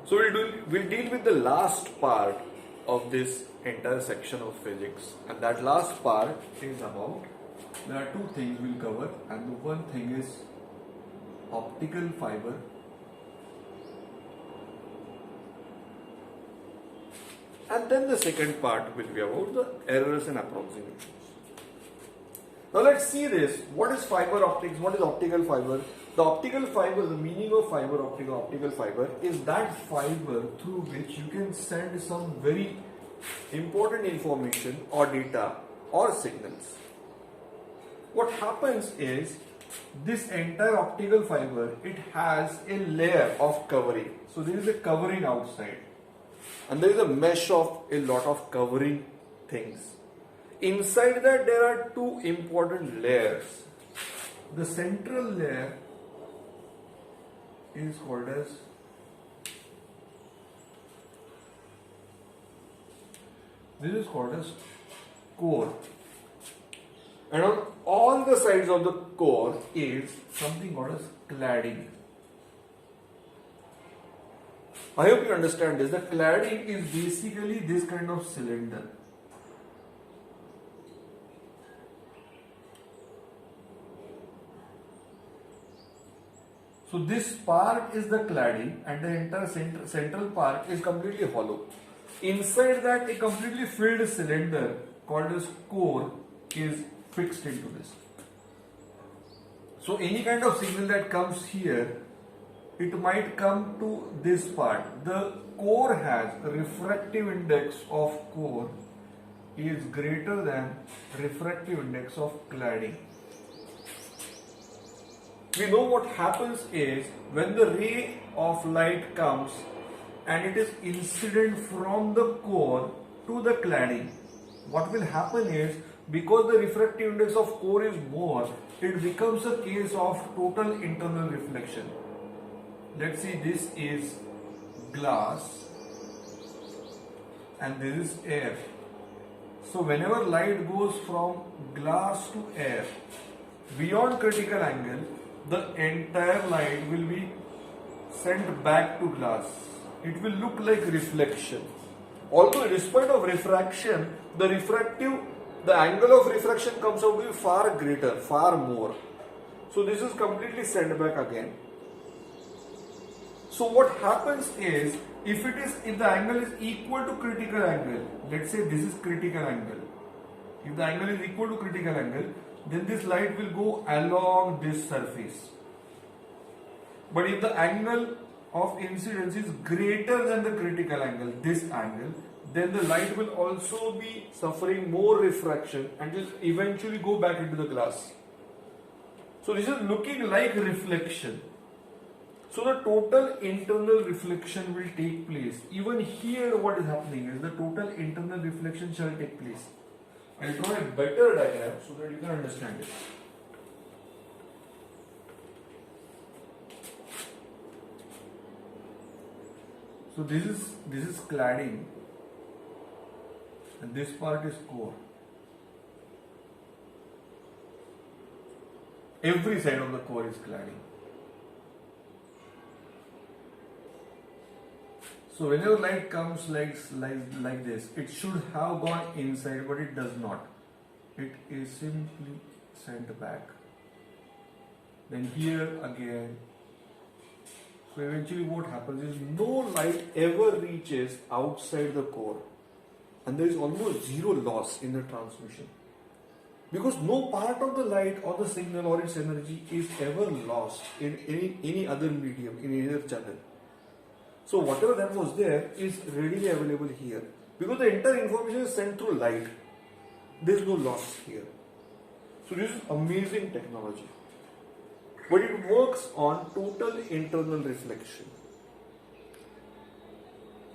So we'll deal with the last part of this entire section of physics, and that last part is about, there are two things we'll cover, and the one thing is optical fiber and then the second part will be about the errors and approximations. Now let's see this. What is fiber optics? What is optical fiber? The optical fiber, the meaning of fiber optic or optical fiber is that fiber through which you can send some very important information or data or signals. What happens is this entire optical fiber, it has a layer of covering. So there is a covering outside and there is a mesh of a lot of covering things. Inside that there are two important layers. The central layer is called as core, and on all the sides of the core is something called as cladding. I hope you understand this. The cladding is basically this kind of cylinder. So this part is the cladding and the entire central part is completely hollow. Inside that a completely filled cylinder called as core is fixed into this. So any kind of signal that comes here, it might come to this part. The core has a refractive index of core is greater than refractive index of cladding. We know what happens is when the ray of light comes and it is incident from the core to the cladding, what will happen is, because the refractive index of core is more, it becomes a case of total internal reflection. Let's see, this is glass and this is air. So whenever light goes from glass to air, beyond critical angle, the entire light will be sent back to glass. It will look like reflection. Although in spite of refraction, the angle of refraction comes out to be far greater, far more. So this is completely sent back again. So what happens is, if the angle is equal to critical angle, let's say this is critical angle. If the angle is equal to critical angle, then this light will go along this surface. But if the angle of incidence is greater than the critical angle, this angle, then the light will also be suffering more refraction and will eventually go back into the glass. So this is looking like reflection. So the total internal reflection will take place. Even here what is happening is the total internal reflection shall take place. I'll draw a better diagram so that you can understand it. So this is cladding and this part is core. Every side of the core is cladding. So whenever light comes like this, it should have gone inside, but it does not. It is simply sent back. Then here again. So eventually what happens is no light ever reaches outside the core. And there is almost zero loss in the transmission. Because no part of the light or the signal or its energy is ever lost in any other medium, in any other channel. So whatever that was there is readily available here. Because the entire information is sent through light. There is no loss here. So this is amazing technology. But it works on total internal reflection.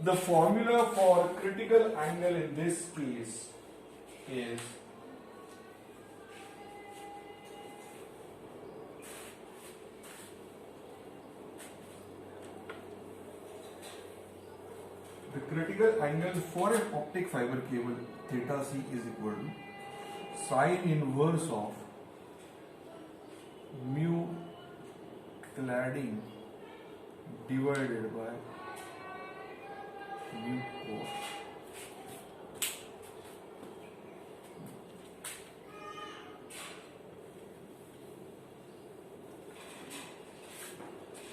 The formula for critical angle in this case is the critical angle for an optic fiber cable theta c is equal to sine inverse of mu cladding divided by new core.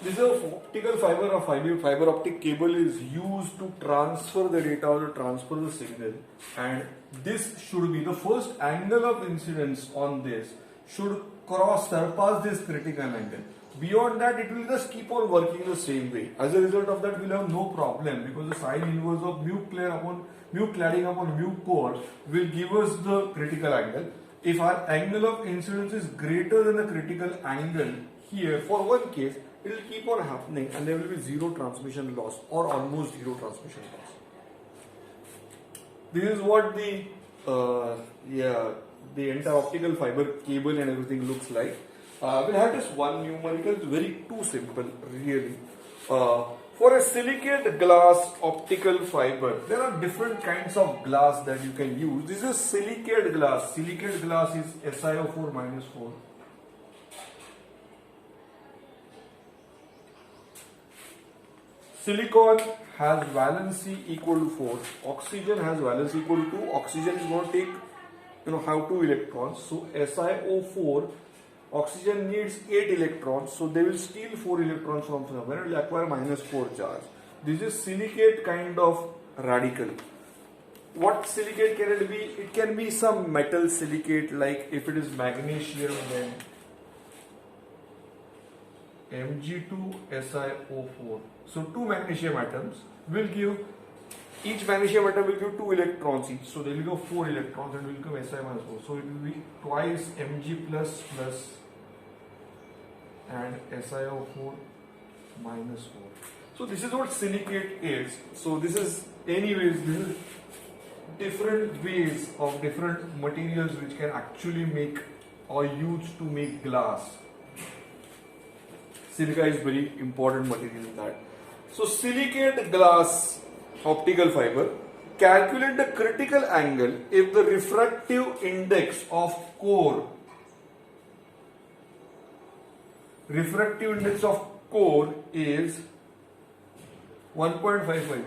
This is a optical fiber or fiber optic cable is used to transfer the data or to transfer the signal, and this should be the first angle of incidence on this should surpass this critical angle. Beyond that, it will just keep on working the same way. As a result of that, we'll have no problem because the sine inverse of mu cladding upon mu core will give us the critical angle. If our angle of incidence is greater than the critical angle here, for one case, it will keep on happening and there will be zero transmission loss or almost zero transmission loss. This is what the entire optical fiber cable and everything looks like. We'll have just one numerical, it's very too simple really. For a silicate glass optical fiber, there are different kinds of glass that you can use. This is silicate glass. Silicate glass is SiO4 minus 4. Silicon has valency equal to 4. Oxygen has valency equal to 2. Oxygen is going to take, have 2 electrons. So SiO4, oxygen needs 8 electrons. So they will steal 4 electrons from somewhere and will acquire minus 4 charge. This is silicate kind of radical. What silicate can it be? It can be some metal silicate, like if it is magnesium, then Mg2SiO4. So 2 magnesium atoms will give, each magnesium atom will give 2 electrons each. So they will give 4 electrons and will give Si minus 4. So it will be twice Mg plus and SiO4 minus 4. So this is what silicate is. So this is anyways, this is different ways of different materials which can actually make or used to make glass. Silica is very important material in that. So silicate glass optical fiber, calculate the critical angle if the refractive index of core is 1.55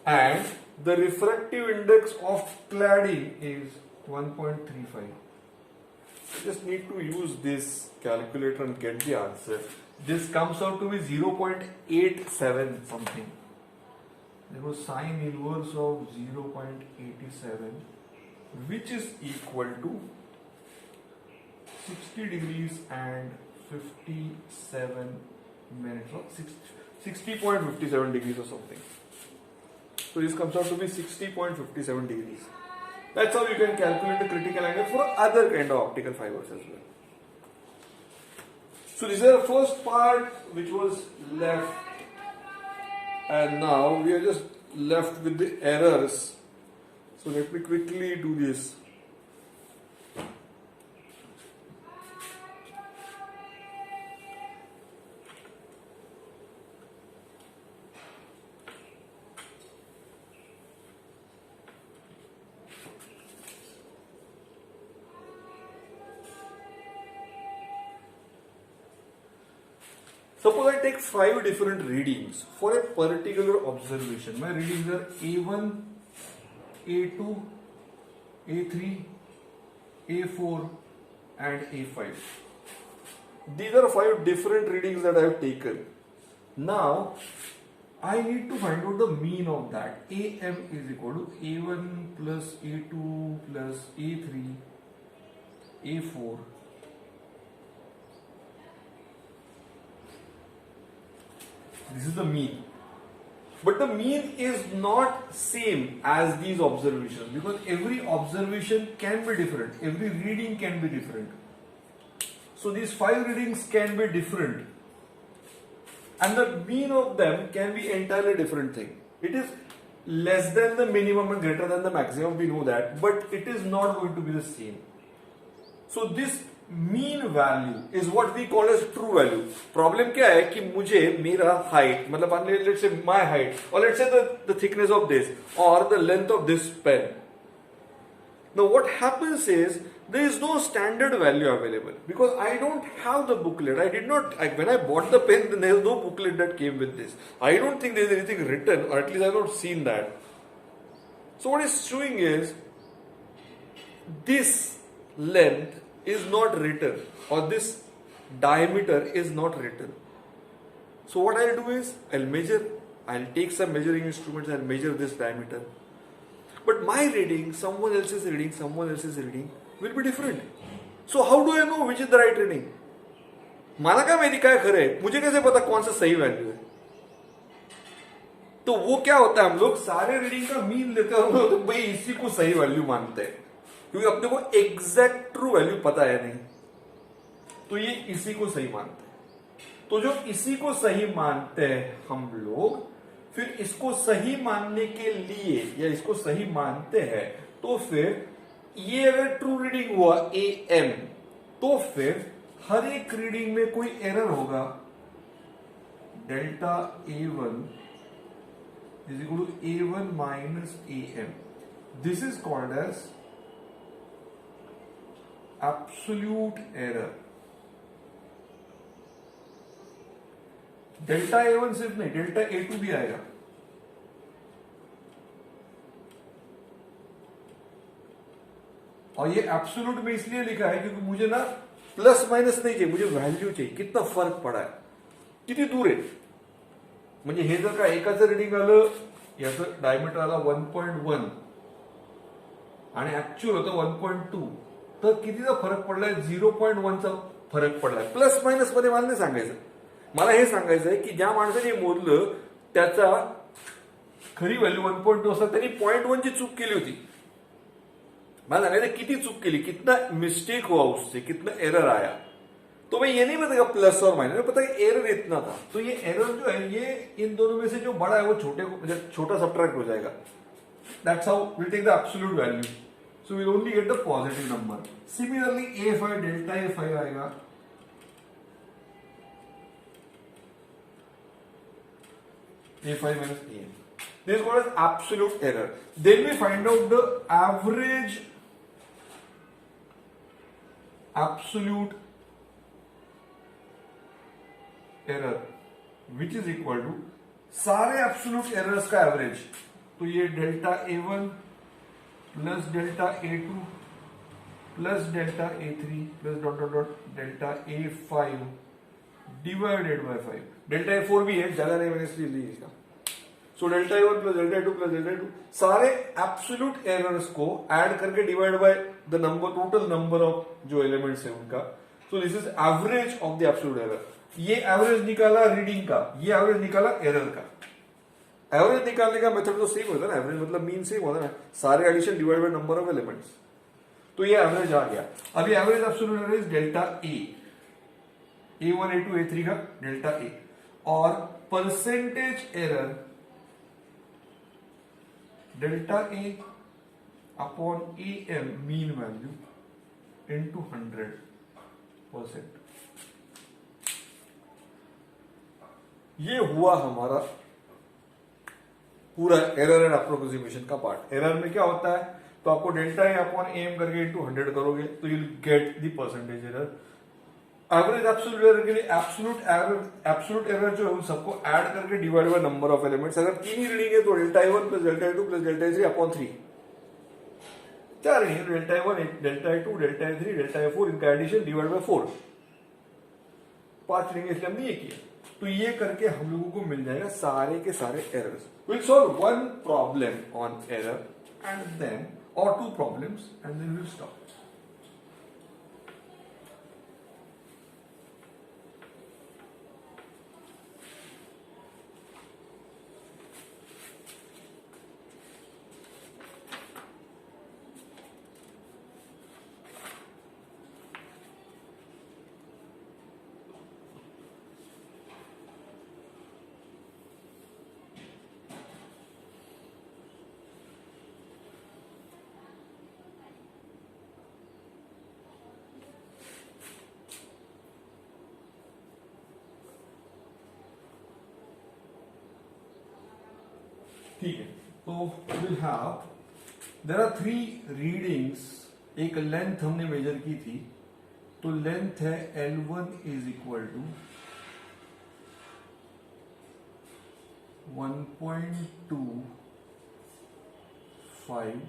and the refractive index of cladding is 1.35. You just need to use this calculator and get the answer. This comes out to be 0.87 something. There was sine inverse of 0.87, which is equal to 60 degrees and 57 minutes, or 60.57 degrees or something. So this comes out to be 60.57 degrees. That's how you can calculate the critical angle for other kind of optical fibers as well. So this is the first part which was left, and now we are just left with the errors. So let me quickly do this. Suppose I take 5 different readings for a particular observation. My readings are A1, A2, A3, A4 and A5. These are 5 different readings that I have taken. Now I need to find out the mean of that. AM is equal to A1 plus A2 plus A3, A4. This is the mean. But the mean is not same as these observations, because every observation can be different. Every reading can be different. So these 5 readings can be different. And the mean of them can be entirely different thing. It is less than the minimum and greater than the maximum, we know that, but it is not going to be the same. So this mean value is what we call as true value. Problem क्या है कि मुझे मेरा height, मतलब let's say my height, or let's say the thickness of this, or the length of this pen. Now what happens is, there is no standard value available because I don't have the booklet. I did not, when I bought the pen, then there is no booklet that came with this. I don't think there is anything written, or at least I have not seen that. So what it's showing is this length is not written, or this diameter is not written. So what I'll do is I'll take some measuring instruments and measure this diameter. But my reading, someone else's reading will be different. So how do I know which is the right reading? माना क्या मेरी क्या खरे है, मुझे कैसे पता कौन सा सही वैल्यू है? तो वो क्या होता है, हम लोग सारे रीडिंग का मीन लेते हैं और तो भाई इसी को सही वैल्यू मानते हैं, क्योंकि अपने को एग्जैक्ट ट्रू वैल्यू पता है नहीं, तो ये इसी को सही मानते हैं। तो जो इसी को सही मानते हैं हम लोग, फिर इसको सही मानने के लिए या इसको सही मानते हैं, तो फिर ये अगर ट्रू रीडिंग हुआ AM, तो फिर हर एक रीडिंग में कोई एरर होगा। Delta A1 is equal to A1 minus AM. This is called as absolute error. Delta A1 सिर्फ नहीं, डेल्टा A2 भी आएगा। और ये एब्सोल्यूट में इसलिए लिखा है क्योंकि मुझे ना प्लस माइनस नहीं चाहिए, मुझे वैल्यू चाहिए, कितना फर्क पड़ा है, किती दूर आहे। म्हणजे हे जर का एकाचं रिडिंग आलं, याचं डायमीटर आला 1.1 आणि ऍक्च्युअल होतं 1.2, तर कितीचा फरक पडलाय? 0.1 चा फरक पडलाय। प्लस मायनस मध्ये मला नाही सांगायचं, मला हे सांगायचं आहे की ज्या माणसाने मोजलं त्याचा खरी व्हॅल्यू 1.2 असता, त्यांनी 0.1 ची चूक केली होती। मला सांगायचं किती चूक केली, कितना मिस्टेक हुआ उससे, कितना एरर आया। तो मैं ये नहीं बताऊंगा प्लस और माइनस, पता है एरर इतना था। तो ये एरर जो है ये इन दोनों में से जो बड़ा है वो छोटे को छोटा सब्ट्रैक्ट हो जाएगा। That's how will take the absolute value, so will only get the positive number. Similarly A5 delta A5 आएगा, A5 minus AM. This is called as absolute error. Then we find out the average absolute error, which is equal to सारे absolute errors का average। तो ये delta A1 plus delta A2 plus delta A3 plus dot dot dot delta A5 divided by 5। Delta A4 भी है, ज्यादा नहीं मैंने इसलिए ली इसका। So delta A1 plus delta A2 plus delta A2 सारे एब्सोल्यूट एरर्स को ऐड करके divide by the number, total number of जो एलिमेंट्स है उनका। सो this is average of the absolute error. ये एवरेज निकाला रीडिंग का, ये एवरेज निकाला एरर का। एवरेज निकालने का मेथड तो सेम होता है ना, एवरेज मतलब मीन सेम होता है ना, सारे addition divide by number of elements. तो ये एवरेज आ गया। अभी average absolute error is delta A, A1 A2 A3 का डेल्टा A, और percentage error delta A upon AM mean value into 100%। ये हुआ हमारा पूरा एरर एंड अप्रोक्सीमेशन का पार्ट। एरर में क्या होता है, तो आपको डेल्टा A अपॉन AM करके इनटू 100 करोगे तो you will get the percentage error. Average absolute error के लिए एब्सोल्यूट एरर जो है उन सबको ऐड करके divide by number of elements. अगर तीन ही रीडिंग है तो delta A1 plus delta A2 plus delta A3 upon 3। चार रीडिंग है, delta A1 delta A2 delta A3 delta A4, इनका एडिशन डिवाइड बाय 4। 5 रीडिंग इसलिए हमने ये किया। तो ये करके हम लोगों को मिल जाएगा सारे के सारे errors. Will solve one problem on error and then और 2 problems and then will stop. ठीक है, तो will have there are 3 readings एक लेंथ हमने मेजर की थी, तो लेंथ है L1 इज इक्वल टू 1.25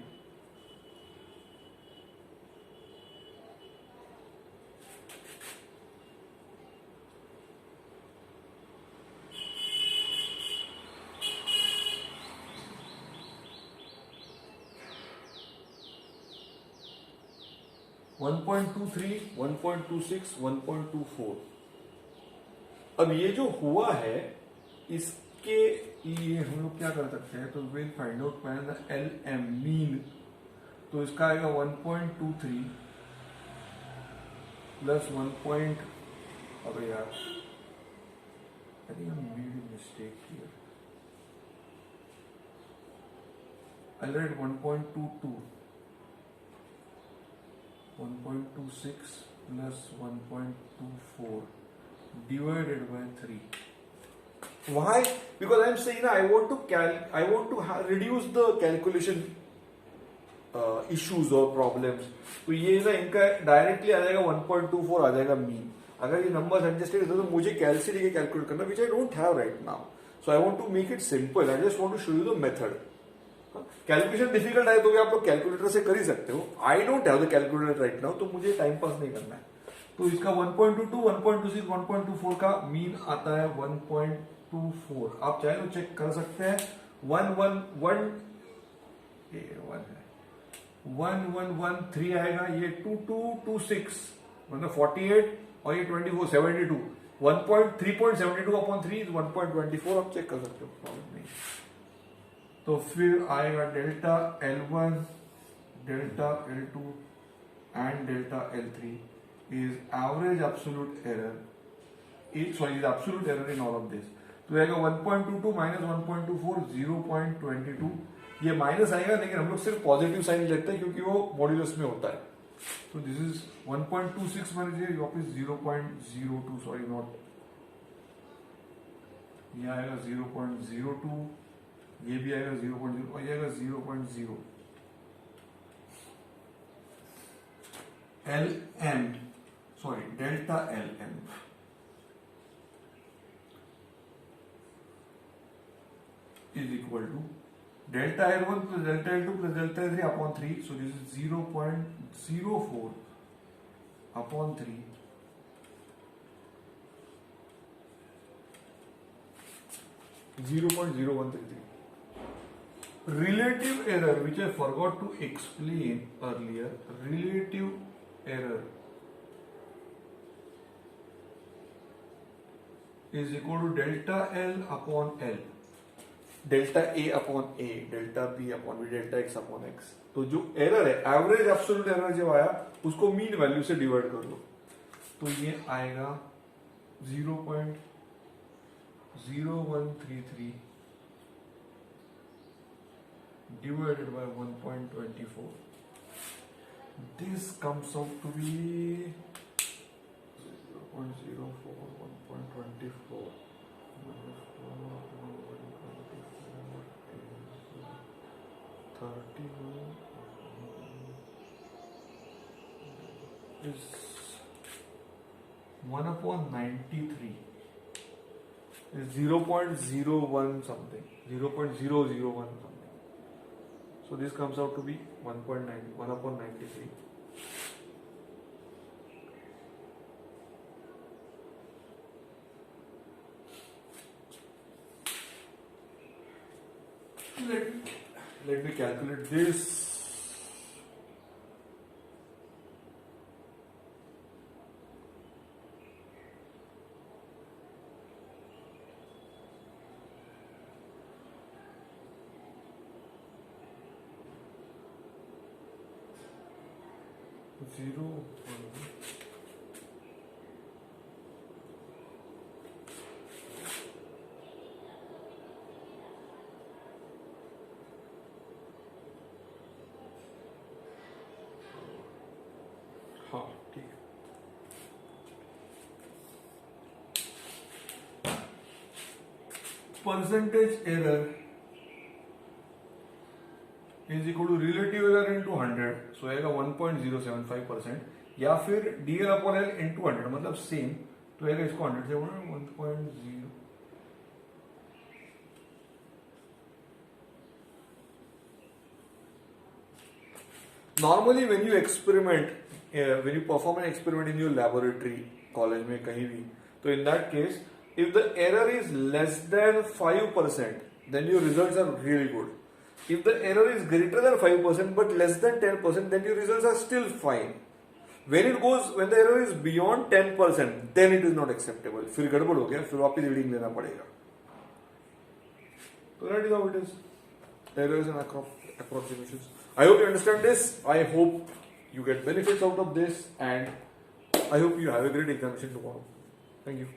1.23, 1.26, 1.24। अब ये जो हुआ है इसके लिए हम लोग क्या कर सकते हैं, तो will find out L M mean. तो इसका आएगा 1.23 प्लस 1. अबे यार, I think I made a mistake here. I write 1.22 1.26 plus 1.24 divided by 3. Why? Because I am saying I want to reduce the calculation issues or problems. तो ये ना इनका directly आ जाएगा 1.24 आ जाएगा मीन। अगर ये नंबर्स एडजस्टेड है तो मुझे कैलसी लेके कैलकुलेट करना, which I don't have right now. So I want to make it simple. I just want to show you the method. Calculation difficult है तो भी आप लोग कैलकुलेटर से कर ही सकते हो। आई don't have the calculator right now, तो मुझे टाइम पास नहीं करना है। तो इसका 1.22, 1.26, 1.24 का मीन आता है 1.24। आप चाहे तो चेक कर सकते हैं। 1113 आएगा, ये 2226 मतलब 48 और ये 24 72। 3.72 अपॉन 3 1.24। आप चेक कर सकते हो, प्रॉब्लम नहीं। तो फिर आएगा delta L1, delta L2 and delta L3 is average absolute error, is absolute error in all of this. तो आएगा 1.22 माइनस 1.24 0.22। ये माइनस आएगा, लेकिन हम लोग सिर्फ पॉजिटिव साइन लेते हैं क्योंकि वो मॉड्यूलस में होता है। तो दिस इज 1.26 माइनस वापिस 0.02, सॉरी नॉट, ये आएगा 0.02, ये भी आएगा 0.0 और ये आएगा 0.0। LM, sorry delta LM is equal to delta L1 plus delta L2 plus delta L3 upon 3। So this is 0.04 upon 3 0.0133। Relative error, which I forgot to explain earlier, relative error is equal to delta L upon L, delta A upon A, delta B upon B, delta X upon X। तो जो error है, average absolute error जब आया उसको mean value से divide कर दो, तो ये आएगा 0.0133 divided by 1.24. This comes out to be 0.04 1.24 minus 1.24 is 1/93 is 0.01 something, 0.001 something. So this comes out to be 1/93. Let me calculate this. Zero. हाँ ठीक है। Percentage error is equal to relative error into 100. सो आएगा 1.075% या फिर DL/L into 100 मतलब same, तो आएगा इसको 100 से 1.0. Normally when you experiment, when you perform an experiment in your laboratory, college में कहीं भी, तो in that case, if the error is less than 5%, then your results are really good. If the error is greater than 5% but less than 10%, then your results are still fine. When the error is beyond 10%, then it is not acceptable. फिर गड़बड़ हो गया, फिर वापस reading लेना पड़ेगा. So that is how it is. Errors and approximations. I hope you understand this. I hope you get benefits out of this, and I hope you have a great examination tomorrow. Thank you.